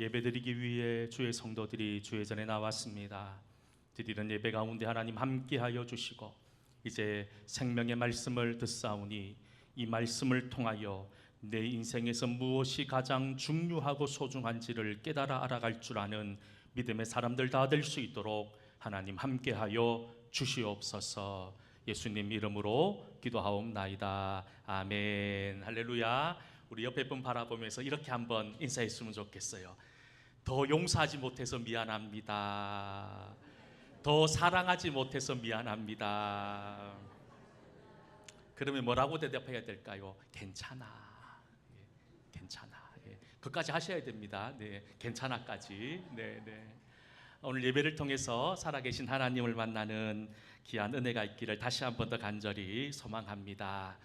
예배드리기 위해 주의 성도들이 주의 전에 나왔습니다. 드리는 예배 가운데 하나님 함께하여 주시고 이제 생명의 말씀을 듣사오니 이 말씀을 통하여 내 인생에서 무엇이 가장 중요하고 소중한지를 깨달아 알아갈 줄 아는 믿음의 사람들 다 될 수 있도록 하나님 함께하여 주시옵소서. 예수님 이름으로 기도하옵나이다. 아멘. 할렐루야. 우리 옆에 분 바라보면서 이렇게 한번 인사했으면 좋겠어요. 더 용서하지 못해서 미안합니다. 더 사랑하지 못해서 미안합니다. 그러면 뭐라고 대답해야 될까요? 괜찮아. 괜찮아. 그것까지 하셔야 됩니다. 네, 괜찮아까지. 네. 오늘 예배를 통해서 살아계신 하나님을 만나는 귀한 은혜가 있기를 다시 한 번 더 간절히 소망합니다.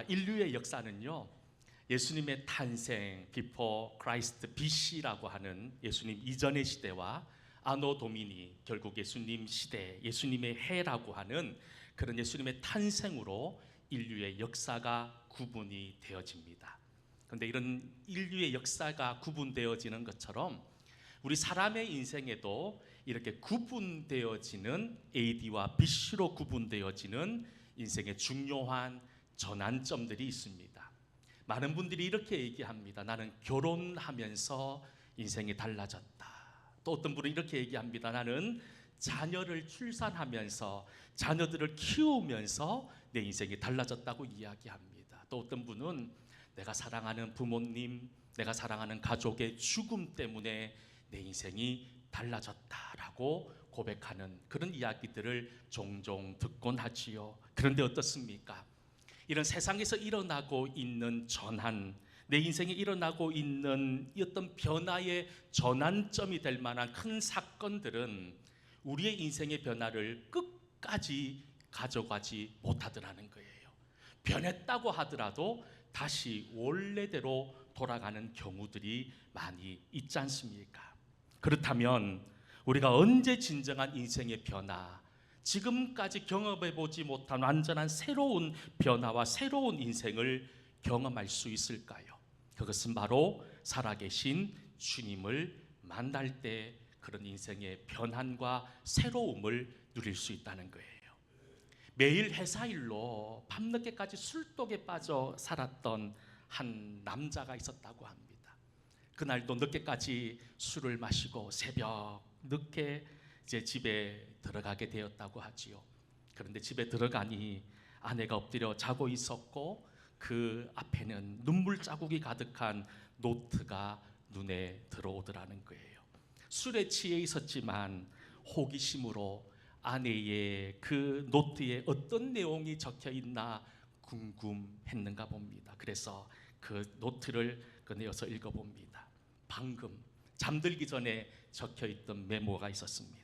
인류의 역사는요, 예수님의 탄생, 비포 크라이스트 BC라고 하는 예수님 이전의 시대와 아노 도미니, 결국 예수님 시대, 예수님의 해라고 하는 그런 예수님의 탄생으로 인류의 역사가 구분이 되어집니다. 그런데 이런 인류의 역사가 구분되어지는 것처럼 우리 사람의 인생에도 이렇게 구분되어지는 AD와 BC로 구분되어지는 인생의 중요한 전환점들이 있습니다. 많은 분들이 이렇게 얘기합니다. 나는 결혼하면서 인생이 달라졌다. 또 어떤 분은 이렇게 얘기합니다. 나는 자녀를 출산하면서 자녀들을 키우면서 내 인생이 달라졌다고 이야기합니다. 또 어떤 분은 내가 사랑하는 부모님, 내가 사랑하는 가족의 죽음 때문에 내 인생이 달라졌다라고 고백하는 그런 이야기들을 종종 듣곤 하지요. 그런데 어떻습니까? 이런 세상에서 일어나고 있는 전환, 내 인생에 일어나고 있는 어떤 변화의 전환점이 될 만한 큰 사건들은 우리의 인생의 변화를 끝까지 가져가지 못하더라는 거예요. 변했다고 하더라도 다시 원래대로 돌아가는 경우들이 많이 있지 않습니까? 그렇다면 우리가 언제 진정한 인생의 변화, 지금까지 경험해보지 못한 완전한 새로운 변화와 새로운 인생을 경험할 수 있을까요? 그것은 바로 살아계신 주님을 만날 때 그런 인생의 변환과 새로움을 누릴 수 있다는 거예요. 매일 회사일로 밤늦게까지 술독에 빠져 살았던 한 남자가 있었다고 합니다. 그날도 늦게까지 술을 마시고 새벽 늦게 이제 집에 들어가게 되었다고 하지요. 그런데 집에 들어가니 아내가 엎드려 자고 있었고 그 앞에는 눈물 자국이 가득한 노트가 눈에 들어오더라는 거예요. 술에 취해 있었지만 호기심으로 아내의 그 노트에 어떤 내용이 적혀 있나 궁금했는가 봅니다. 그래서 그 노트를 꺼내어서 읽어봅니다. 방금 잠들기 전에 적혀 있던 메모가 있었습니다.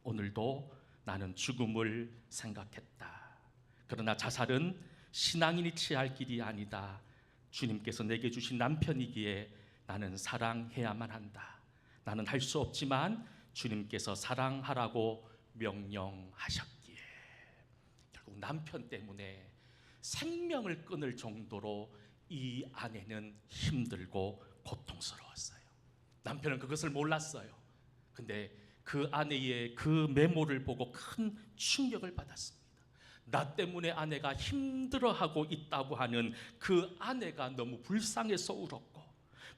오늘도 나는 죽음을 생각했다. 그러나 자살은 신앙인이 취할 길이 아니다. 주님께서 내게 주신 남편이기에 나는 사랑해야만 한다. 나는 할 수 없지만 주님께서 사랑하라고 명령하셨기에. 결국 남편 때문에 생명을 끊을 정도로 이 아내는 힘들고 고통스러웠어요. 남편은 그것을 몰랐어요. 근데 그 아내의 그 메모를 보고 큰 충격을 받았습니다. 나 때문에 아내가 힘들어하고 있다고 하는 그 아내가 너무 불쌍해서 울었고,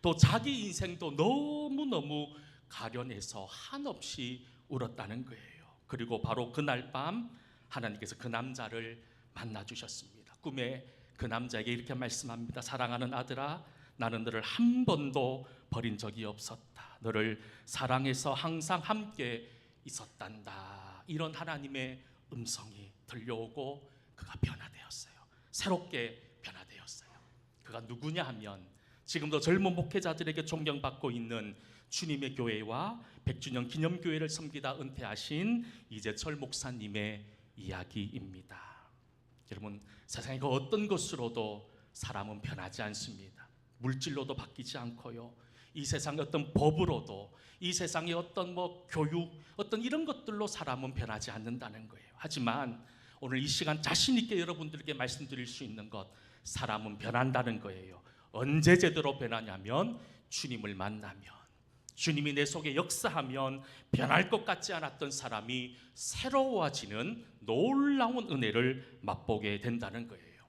또 자기 인생도 너무너무 가련해서 한없이 울었다는 거예요. 그리고 바로 그날 밤 하나님께서 그 남자를 만나주셨습니다. 꿈에 그 남자에게 이렇게 말씀합니다. 사랑하는 아들아, 나는 너를 한 번도 버린 적이 없었다. 너를 사랑해서 항상 함께 있었단다. 이런 하나님의 음성이 들려오고 그가 변화되었어요. 새롭게 변화되었어요. 그가 누구냐 하면 지금도 젊은 목회자들에게 존경받고 있는 주님의 교회와 100주년 기념교회를 섬기다 은퇴하신 이재철 목사님의 이야기입니다. 여러분, 세상의 그 어떤 것으로도 사람은 변하지 않습니다. 물질로도 바뀌지 않고요. 이 세상의 어떤 법으로도, 이 세상의 어떤 교육, 어떤 이런 것들로 사람은 변하지 않는다는 거예요. 하지만 오늘 이 시간 자신 있게 여러분들에게 말씀드릴 수 있는 것, 사람은 변한다는 거예요. 언제 제대로 변하냐면 주님을 만나면, 주님이 내 속에 역사하면 변할 것 같지 않았던 사람이 새로워지는 놀라운 은혜를 맛보게 된다는 거예요.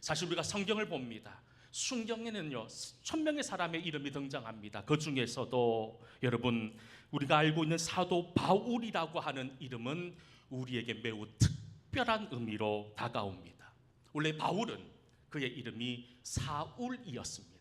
사실 우리가 성경을 봅니다. 순경에는요 1000명의 사람의 이름이 등장합니다. 그 중에서도 여러분 우리가 알고 있는 사도 바울이라고 하는 이름은 우리에게 매우 특별한 의미로 다가옵니다. 원래 바울은 그의 이름이 사울이었습니다.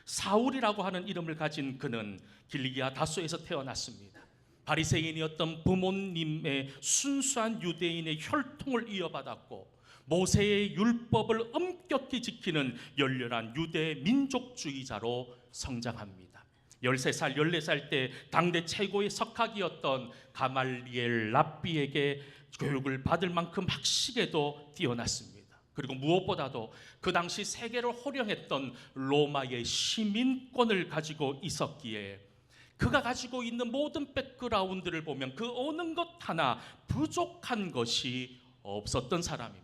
사울이라고 하는 이름을 가진 그는 길리기아 다소에서 태어났습니다. 바리새인이었던 부모님의 순수한 유대인의 혈통을 이어받았고 모세의 율법을 엄격히 지키는 열렬한 유대 민족주의자로 성장합니다. 13살, 14살 때 당대 최고의 석학이었던 가말리엘 랍비에게 교육을 받을 만큼 학식에도 뛰어났습니다. 그리고 무엇보다도 그 당시 세계를 호령했던 로마의 시민권을 가지고 있었기에 그가 가지고 있는 모든 백그라운드를 보면 그 어느 것 하나 부족한 것이 없었던 사람입니다.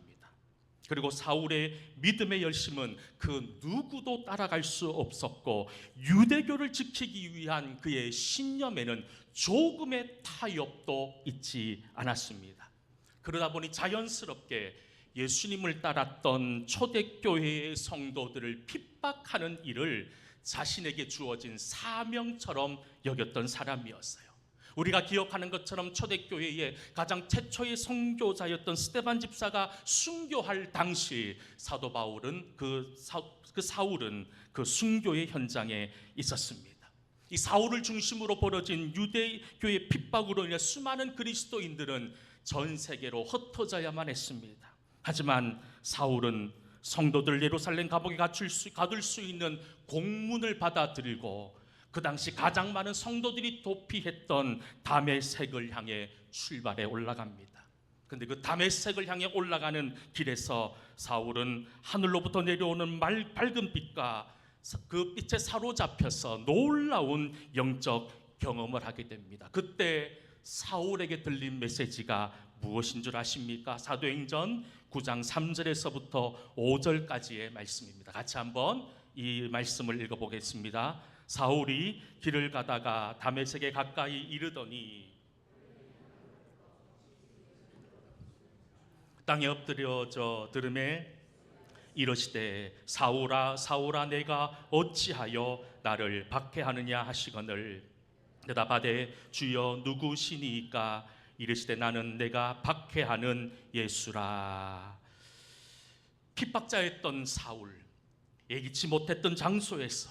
그리고 사울의 믿음의 열심은 그 누구도 따라갈 수 없었고 유대교를 지키기 위한 그의 신념에는 조금의 타협도 있지 않았습니다. 그러다 보니 자연스럽게 예수님을 따랐던 초대교회의 성도들을 핍박하는 일을 자신에게 주어진 사명처럼 여겼던 사람이었어요. 우리가 기억하는 것처럼 초대교회의 가장 최초의 선교자였던 스데반 집사가 순교할 당시 사도 바울은 사울은 그 순교의 현장에 있었습니다. 이 사울을 중심으로 벌어진 유대교의 핍박으로 인해 수많은 그리스도인들은 전 세계로 흩어져야만 했습니다. 하지만 사울은 성도들 예루살렘 감옥에 가둘 수 있는 공문을 받아들이고 그 당시 가장 많은 성도들이 도피했던 다메섹을 향해 출발해 올라갑니다. 그런데 그 다메섹을 향해 올라가는 길에서 사울은 하늘로부터 내려오는 밝은 빛과 그 빛에 사로잡혀서 놀라운 영적 경험을 하게 됩니다. 그때 사울에게 들린 메시지가 무엇인 줄 아십니까? 사도행전 9장 3절에서부터 5절까지의 말씀입니다. 같이 한번 이 말씀을 읽어보겠습니다. 사울이 길을 가다가 다메섹에 가까이 이르더니 땅에 엎드려져 들음에 이르시되 사울아 사울아 내가 어찌하여 나를 박해하느냐 하시거늘 대답하되 주여 누구시니까 이르시되 나는 내가 박해하는 예수라. 핍박자였던 사울, 예기치 못했던 장소에서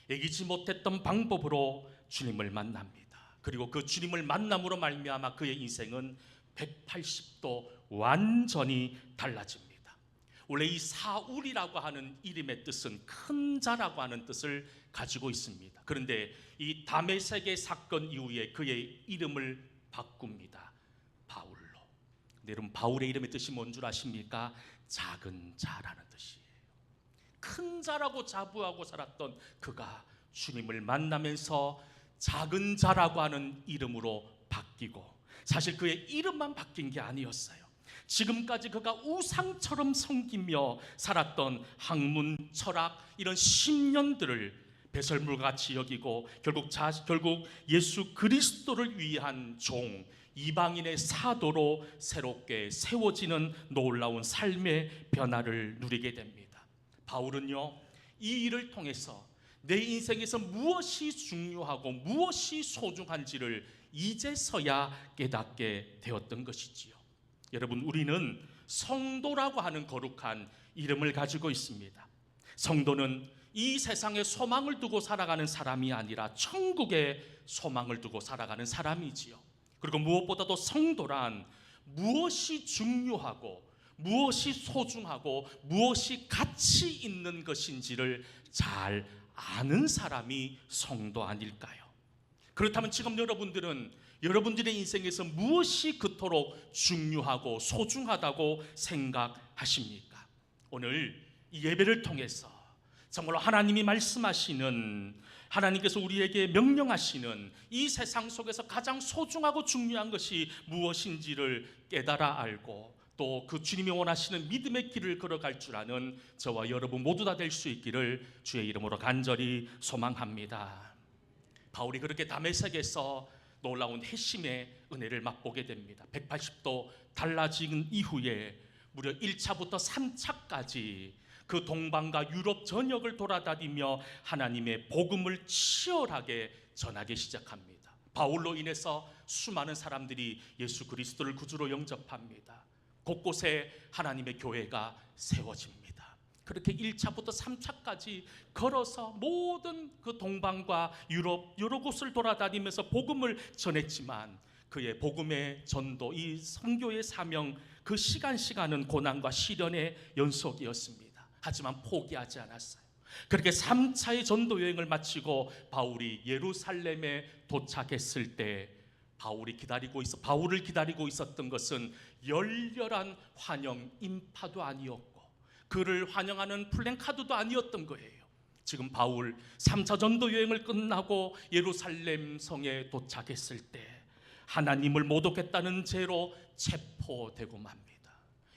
예기치 못했던 방법으로 주님을 만납니다. 그리고 그 주님을 만남으로 말미암아 그의 인생은 180도 완전히 달라집니다. 원래 이 사울이라고 하는 이름의 뜻은 큰 자라고 하는 뜻을 가지고 있습니다. 그런데 이 다메섹의 사건 이후에 그의 이름을 바꿉니다. 바울로. 근데 여러분 바울의 이름의 뜻이 뭔 줄 아십니까? 작은 자라는 뜻이에요. 큰 자라고 자부하고 살았던 그가 주님을 만나면서 작은 자라고 하는 이름으로 바뀌고, 사실 그의 이름만 바뀐 게 아니었어요. 지금까지 그가 우상처럼 섬기며 살았던 학문, 철학 이런 신념들을 배설물같이 여기고 결국 예수 그리스도를 위한 종, 이방인의 사도로 새롭게 세워지는 놀라운 삶의 변화를 누리게 됩니다. 바울은요, 이 일을 통해서 내 인생에서 무엇이 중요하고 무엇이 소중한지를 이제서야 깨닫게 되었던 것이지요. 여러분, 우리는 성도라고 하는 거룩한 이름을 가지고 있습니다. 성도는 이 세상에 소망을 두고 살아가는 사람이 아니라 천국에 소망을 두고 살아가는 사람이지요. 그리고 무엇보다도 성도란 무엇이 중요하고 무엇이 소중하고 무엇이 가치 있는 것인지를 잘 아는 사람이 성도 아닐까요? 그렇다면 지금 여러분들은 여러분들의 인생에서 무엇이 그토록 중요하고 소중하다고 생각하십니까? 오늘 이 예배를 통해서 정말로 하나님이 말씀하시는, 하나님께서 우리에게 명령하시는 이 세상 속에서 가장 소중하고 중요한 것이 무엇인지를 깨달아 알고 또 그 주님이 원하시는 믿음의 길을 걸어갈 줄 아는 저와 여러분 모두 다 될 수 있기를 주의 이름으로 간절히 소망합니다. 바울이 그렇게 다메섹에서 놀라운 핵심의 은혜를 맛보게 됩니다. 180도 달라진 이후에 무려 1차부터 3차까지 그 동방과 유럽 전역을 돌아다니며 하나님의 복음을 치열하게 전하기 시작합니다. 바울로 인해서 수많은 사람들이 예수 그리스도를 구주로 영접합니다. 곳곳에 하나님의 교회가 세워집니다. 그렇게 1차부터 3차까지 걸어서 모든 그 동방과 유럽 여러 곳을 돌아다니면서 복음을 전했지만 그의 복음의 전도, 이 선교의 사명, 그 시간은 고난과 시련의 연속이었습니다. 하지만 포기하지 않았어요. 그렇게 3차의 전도 여행을 마치고 바울이 예루살렘에 도착했을 때 바울을 기다리고 있었던 것은 열렬한 환영 인파도 아니었고 그를 환영하는 플랜카드도 아니었던 거예요. 지금 바울 3차 전도 여행을 끝나고 예루살렘 성에 도착했을 때 하나님을 모독했다는 죄로 체포되고 맙니다.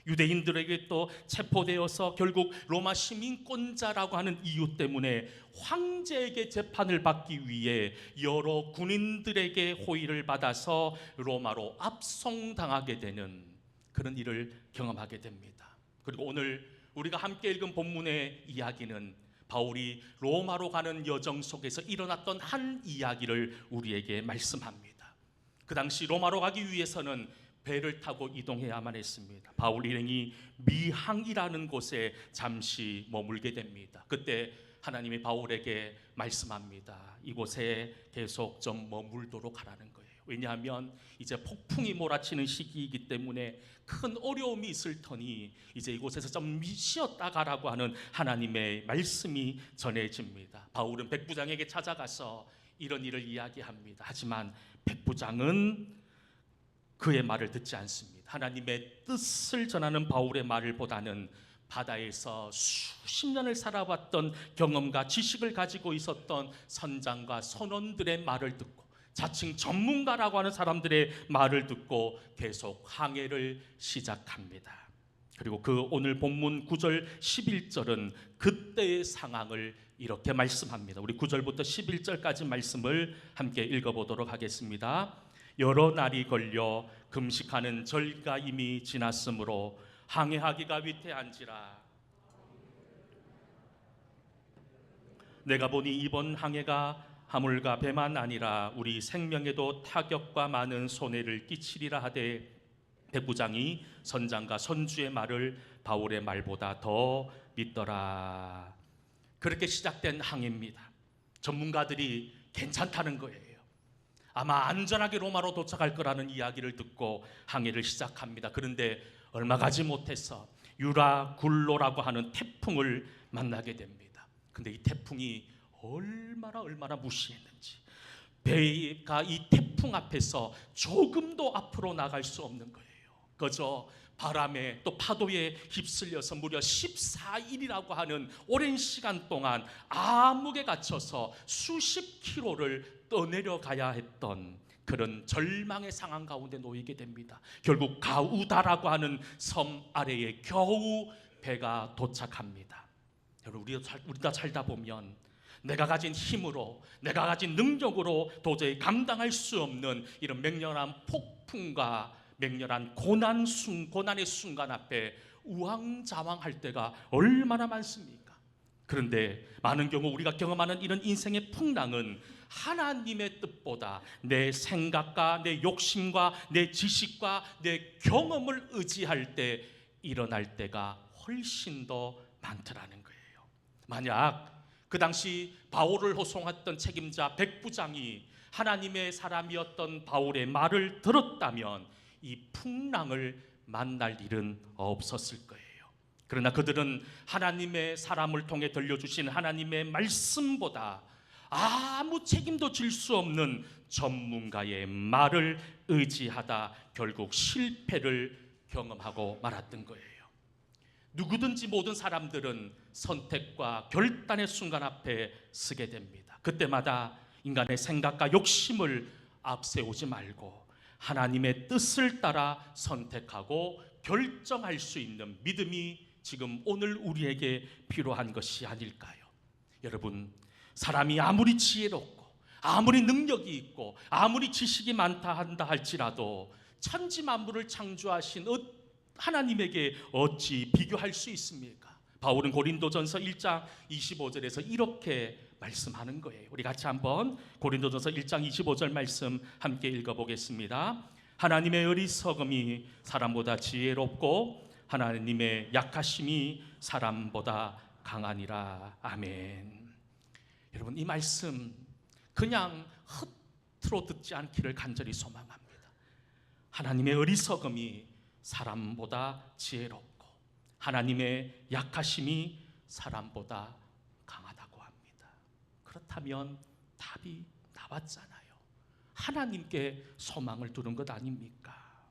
유대인들에게 또 체포되어서 결국 로마 시민권자라고 하는 이유 때문에 황제에게 재판을 받기 위해 여러 군인들에게 호의를 받아서 로마로 압송당하게 되는 그런 일을 경험하게 됩니다. 그리고 오늘 우리가 함께 읽은 본문의 이야기는 바울이 로마로 가는 여정 속에서 일어났던 한 이야기를 우리에게 말씀합니다. 그 당시 로마로 가기 위해서는 배를 타고 이동해야만 했습니다. 바울 일행이 미항이라는 곳에 잠시 머물게 됩니다. 그때 하나님이 바울에게 말씀합니다. 이곳에 계속 좀 머물도록 하라는 거예요. 왜냐하면 이제 폭풍이 몰아치는 시기이기 때문에 큰 어려움이 있을 터니 이제 이곳에서 좀 쉬었다 가라고 하는 하나님의 말씀이 전해집니다. 바울은 백부장에게 찾아가서 이런 일을 이야기합니다. 하지만 백부장은 그의 말을 듣지 않습니다. 하나님의 뜻을 전하는 바울의 말을 보다는 바다에서 수십 년을 살아왔던 경험과 지식을 가지고 있었던 선장과 선원들의 말을 듣고 자칭 전문가라고 하는 사람들의 말을 듣고 계속 항해를 시작합니다. 그리고 그 오늘 본문 9절 11절은 그때의 상황을 이렇게 말씀합니다. 우리 9절부터 11절까지 말씀을 함께 읽어보도록 하겠습니다. 여러 날이 걸려 금식하는 절기가 이미 지났으므로 항해하기가 위태한지라. 내가 보니 이번 항해가 하물과 배만 아니라 우리 생명에도 타격과 많은 손해를 끼치리라 하되 백부장이 선장과 선주의 말을 바울의 말보다 더 믿더라. 그렇게 시작된 항해입니다. 전문가들이 괜찮다는 거예요. 아마 안전하게 로마로 도착할 거라는 이야기를 듣고 항해를 시작합니다. 그런데 얼마 가지 못해서 유라굴로라고 하는 태풍을 만나게 됩니다. 근데 이 태풍이 얼마나 무시했는지 배가 이 태풍 앞에서 조금도 앞으로 나갈 수 없는 거예요. 그저 바람에 또 파도에 휩쓸려서 무려 14일이라고 하는 오랜 시간 동안 암흑에 갇혀서 수십 킬로를 떠내려가야 했던 그런 절망의 상황 가운데 놓이게 됩니다. 결국 가우다라고 하는 섬 아래에 겨우 배가 도착합니다. 여러분, 우리가 살다 보면 내가 가진 힘으로, 내가 가진 능력으로 도저히 감당할 수 없는 이런 맹렬한 폭풍과 맹렬한 고난의 순간 앞에 우왕좌왕할 때가 얼마나 많습니까? 그런데 많은 경우 우리가 경험하는 이런 인생의 풍랑은 하나님의 뜻보다 내 생각과 내 욕심과 내 지식과 내 경험을 의지할 때 일어날 때가 훨씬 더 많더라는 거예요. 만약 그 당시 바울을 호송했던 책임자 백부장이 하나님의 사람이었던 바울의 말을 들었다면 이 풍랑을 만날 일은 없었을 거예요. 그러나 그들은 하나님의 사람을 통해 들려주신 하나님의 말씀보다 아무 책임도 질 수 없는 전문가의 말을 의지하다 결국 실패를 경험하고 말았던 거예요. 누구든지 모든 사람들은 선택과 결단의 순간 앞에 서게 됩니다. 그때마다 인간의 생각과 욕심을 앞세우지 말고 하나님의 뜻을 따라 선택하고 결정할 수 있는 믿음이 지금 오늘 우리에게 필요한 것이 아닐까요? 여러분, 사람이 아무리 지혜롭고 아무리 능력이 있고 아무리 지식이 많다 한다 할지라도 천지 만물을 창조하신 하나님에게 어찌 비교할 수 있습니까? 바울은 고린도전서 1장 25절에서 이렇게 말씀하는 거예요. 우리 같이 한번 고린도전서 1장 25절 말씀 함께 읽어보겠습니다. 하나님의 어리석음이 사람보다 지혜롭고 하나님의 약하심이 사람보다 강하니라. 아멘. 여러분, 이 말씀 그냥 헛으로 듣지 않기를 간절히 소망합니다. 하나님의 어리석음이 사람보다 지혜롭고 하나님의 약하심이 사람보다 강하다고 합니다. 그렇다면 답이 나왔잖아요. 하나님께 소망을 두는 것 아닙니까?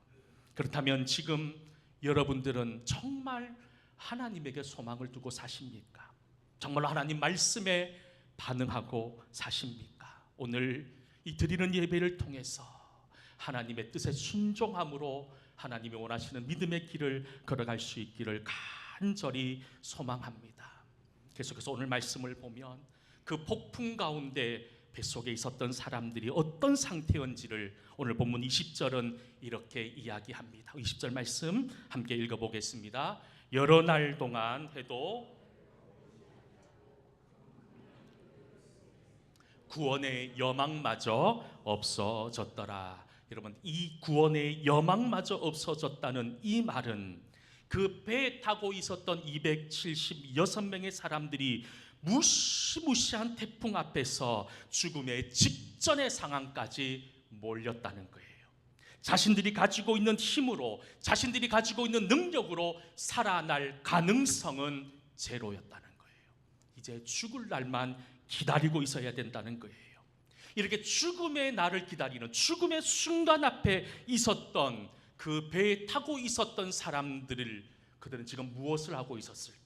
그렇다면 지금 여러분들은 정말 하나님에게 소망을 두고 사십니까? 정말 하나님 말씀에 반응하고 사십니까? 오늘 이 드리는 예배를 통해서 하나님의 뜻에 순종함으로 하나님이 원하시는 믿음의 길을 걸어갈 수 있기를 간절히 소망합니다. 계속해서 오늘 말씀을 보면 그 폭풍 가운데 뱃속에 있었던 사람들이 어떤 상태였는지를 오늘 본문 20절은 이렇게 이야기합니다. 20절 말씀 함께 읽어보겠습니다. 여러 날 동안 해도 구원의 여망마저 없어졌더라. 여러분, 이 구원의 여망마저 없어졌다는 이 말은 그 배에 타고 있었던 276명의 사람들이 무시무시한 태풍 앞에서 죽음의 직전의 상황까지 몰렸다는 거예요. 자신들이 가지고 있는 힘으로, 자신들이 가지고 있는 능력으로 살아날 가능성은 제로였다는 거예요. 이제 죽을 날만 기다리고 있어야 된다는 거예요. 이렇게 죽음의 날을 기다리는, 죽음의 순간 앞에 있었던 그 배에 타고 있었던 그들은 지금 무엇을 하고 있었을까요?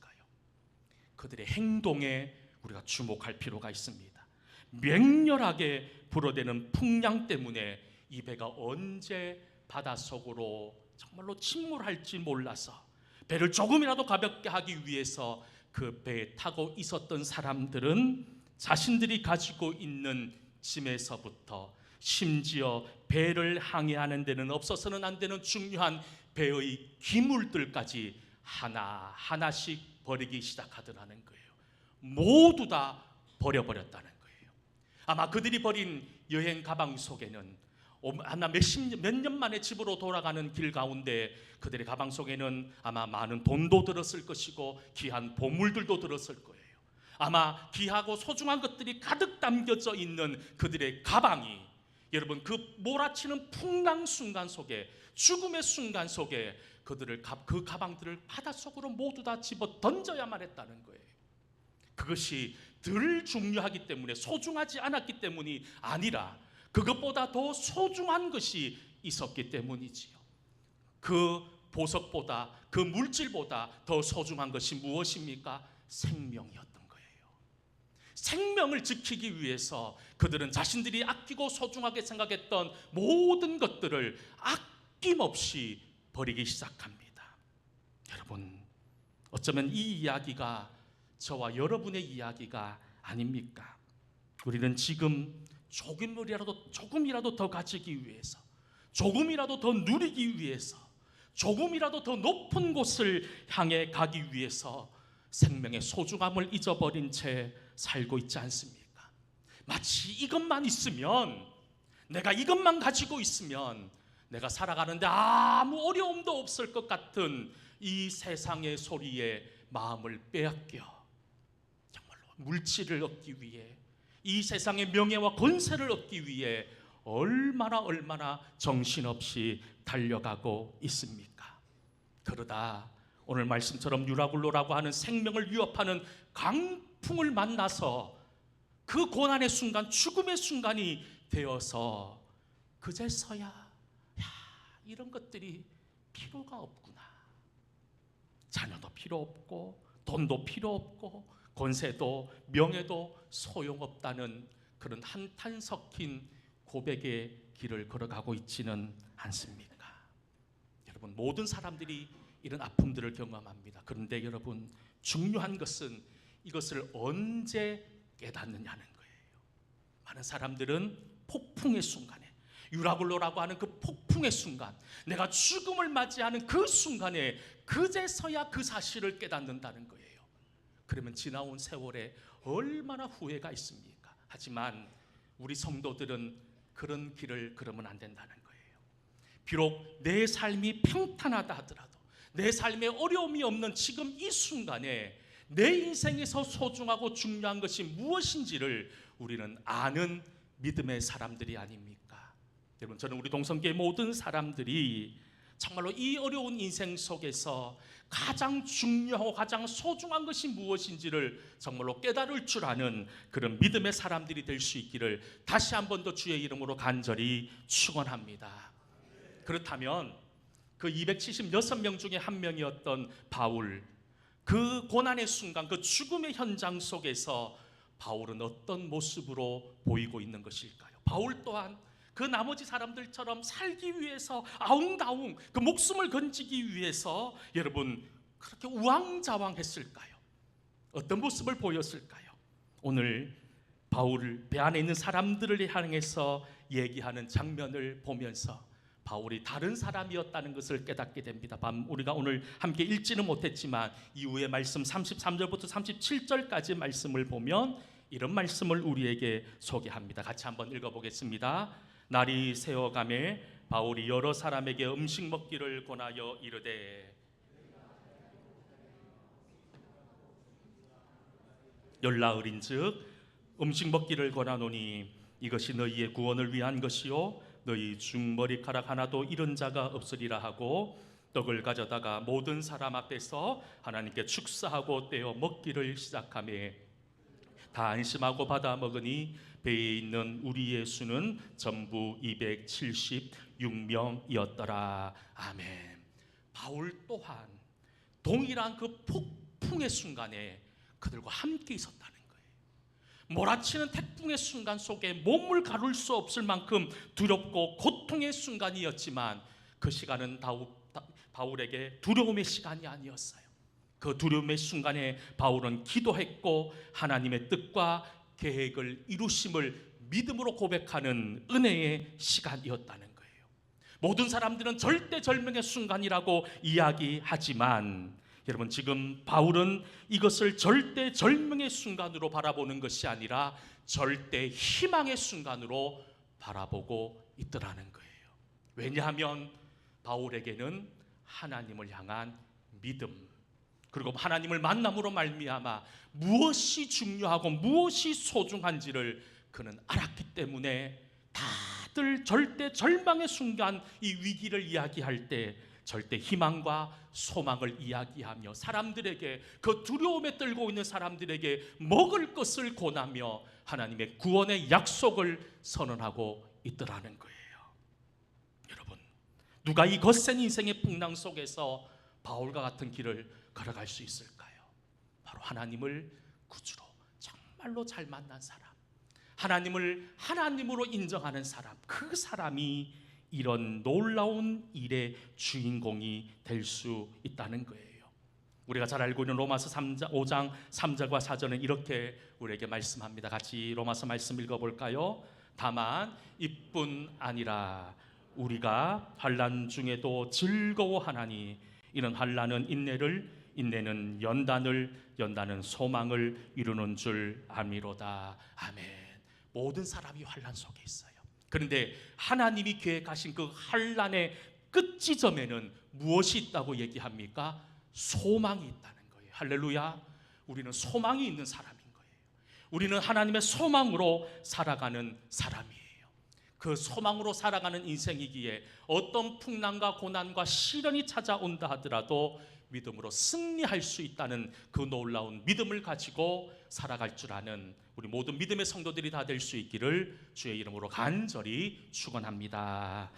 그들의 행동에 우리가 주목할 필요가 있습니다. 맹렬하게 불어대는 풍랑 때문에 이 배가 언제 바닷속으로 정말로 침몰할지 몰라서 배를 조금이라도 가볍게 하기 위해서 그 배에 타고 있었던 사람들은 자신들이 가지고 있는 짐에서부터 심지어 배를 항해하는 데는 없어서는 안 되는 중요한 배의 기물들까지 하나하나씩 버리기 시작하더라는 거예요. 모두 다 버려버렸다는 거예요. 아마 그들이 버린 여행 가방 속에는 아마 몇 년 만에 집으로 돌아가는 길 가운데 그들의 가방 속에는 아마 많은 돈도 들었을 것이고 귀한 보물들도 들었을 거예요. 아마 귀하고 소중한 것들이 가득 담겨져 있는 그들의 가방이, 여러분, 그 몰아치는 풍랑 순간 속에, 죽음의 순간 속에 그 가방들을 바닷속으로 모두 다 집어 던져야만 했다는 거예요. 그것이 덜 중요하기 때문에, 소중하지 않았기 때문이 아니라 그것보다 더 소중한 것이 있었기 때문이지요. 그 보석보다, 그 물질보다 더 소중한 것이 무엇입니까? 생명이었던 거예요. 생명을 지키기 위해서 그들은 자신들이 아끼고 소중하게 생각했던 모든 것들을 아낌없이 버리기 시작합니다. 여러분, 어쩌면 이 이야기가 저와 여러분의 이야기가 아닙니까? 우리는 지금 조금이라도 더 가지기 위해서, 조금이라도 더 누리기 위해서, 조금이라도 더 높은 곳을 향해 가기 위해서 생명의 소중함을 잊어버린 채 살고 있지 않습니까? 마치 이것만 있으면, 내가 이것만 가지고 있으면 내가 살아가는데 아무 어려움도 없을 것 같은 이 세상의 소리에 마음을 빼앗겨 정말로 물질을 얻기 위해, 이 세상의 명예와 권세를 얻기 위해 얼마나 정신없이 달려가고 있습니까? 그러다 오늘 말씀처럼 유라굴로라고 하는 생명을 위협하는 강풍을 만나서 그 고난의 순간, 죽음의 순간이 되어서 그제서야 이런 것들이 필요가 없구나. 자녀도 필요 없고 돈도 필요 없고 권세도 명예도 소용없다는 그런 한탄 섞인 고백의 길을 걸어가고 있지는 않습니까? 여러분, 모든 사람들이 이런 아픔들을 경험합니다. 그런데 여러분, 중요한 것은 이것을 언제 깨닫느냐는 거예요. 많은 사람들은 폭풍의 순간에, 유라굴로라고 하는 그 폭풍의 순간, 내가 죽음을 맞이하는 그 순간에 그제서야 그 사실을 깨닫는다는 거예요. 그러면 지나온 세월에 얼마나 후회가 있습니까? 하지만 우리 성도들은 그런 길을 걸으면 안 된다는 거예요. 비록 내 삶이 평탄하다 하더라도, 내 삶에 어려움이 없는 지금 이 순간에 내 인생에서 소중하고 중요한 것이 무엇인지를 우리는 아는 믿음의 사람들이 아닙니까? 여러분, 저는 우리 동성교회 모든 사람들이 정말로 이 어려운 인생 속에서 가장 중요하고 가장 소중한 것이 무엇인지를 정말로 깨달을 줄 아는 그런 믿음의 사람들이 될 수 있기를 다시 한 번 더 주의 이름으로 간절히 축원합니다. 그렇다면 그 276명 중에 한 명이었던 바울, 그 고난의 순간, 그 죽음의 현장 속에서 바울은 어떤 모습으로 보이고 있는 것일까요? 바울 또한 그 나머지 사람들처럼 살기 위해서 아웅다웅 그 목숨을 건지기 위해서 여러분 그렇게 우왕좌왕했을까요? 어떤 모습을 보였을까요? 오늘 바울 배 안에 있는 사람들을 향해서 얘기하는 장면을 보면서 바울이 다른 사람이었다는 것을 깨닫게 됩니다. 우리가 오늘 함께 읽지는 못했지만 이후의 말씀 33절부터 37절까지 말씀을 보면 이런 말씀을 우리에게 소개합니다. 같이 한번 읽어보겠습니다. 날이 새어가매 바울이 여러 사람에게 음식 먹기를 권하여 이르되 열나흘인즉 음식 먹기를 권하노니 이것이 너희의 구원을 위한 것이요 너희 중머리카락 하나도 잃은 자가 없으리라 하고 떡을 가져다가 모든 사람 앞에서 하나님께 축사하고 떼어 먹기를 시작하며 다 안심하고 받아 먹으니 배에 있는 우리의 수는 전부 276명이었더라. 아멘. 바울 또한 동일한 그 폭풍의 순간에 그들과 함께 있었다는 거예요. 몰아치는 태풍의 순간 속에 몸을 가눌 수 없을 만큼 두렵고 고통의 순간이었지만 그 시간은 바울에게 두려움의 시간이 아니었어요. 그 두려움의 순간에 바울은 기도했고 하나님의 뜻과 계획을 이루심을 믿음으로 고백하는 은혜의 시간이었다는 거예요. 모든 사람들은 절대절명의 순간이라고 이야기하지만 여러분, 지금 바울은 이것을 절대절명의 순간으로 바라보는 것이 아니라 절대 희망의 순간으로 바라보고 있더라는 거예요. 왜냐하면 바울에게는 하나님을 향한 믿음, 그리고 하나님을 만남으로 말미암아 무엇이 중요하고 무엇이 소중한지를 그는 알았기 때문에 다들 절대 절망의 순간 이 위기를 이야기할 때 절대 희망과 소망을 이야기하며 사람들에게, 그 두려움에 떨고 있는 사람들에게 먹을 것을 권하며 하나님의 구원의 약속을 선언하고 있더라는 거예요. 여러분, 누가 이 거센 인생의 풍랑 속에서 바울과 같은 길을 걸어갈 수 있을까요? 바로 하나님을 구주로 정말로 잘 만난 사람, 하나님을 하나님으로 인정하는 사람, 그 사람이 이런 놀라운 일의 주인공이 될 수 있다는 거예요. 우리가 잘 알고 있는 로마서 5장 3절과 4절은 이렇게 우리에게 말씀합니다. 같이 로마서 말씀 읽어볼까요? 다만 이뿐 아니라 우리가 환난 중에도 즐거워하나니 이는 환난은 인내를, 인내는 연단을, 연단은 소망을 이루는 줄 아미로다. 아멘. 모든 사람이 환난 속에 있어요. 그런데 하나님이 계획하신 그 환난의 끝 지점에는 무엇이 있다고 얘기합니까? 소망이 있다는 거예요. 할렐루야. 우리는 소망이 있는 사람인 거예요. 우리는 하나님의 소망으로 살아가는 사람이에요. 그 소망으로 살아가는 인생이기에 어떤 풍랑과 고난과 시련이 찾아온다 하더라도 믿음으로 승리할 수 있다는 그 놀라운 믿음을 가지고 살아갈 줄 아는 우리 모든 믿음의 성도들이 다 될 수 있기를 주의 이름으로 간절히 축원합니다.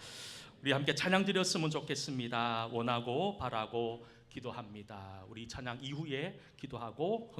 우리 함께 찬양 드렸으면 좋겠습니다. 원하고 바라고 기도합니다. 우리 찬양 이후에 기도하고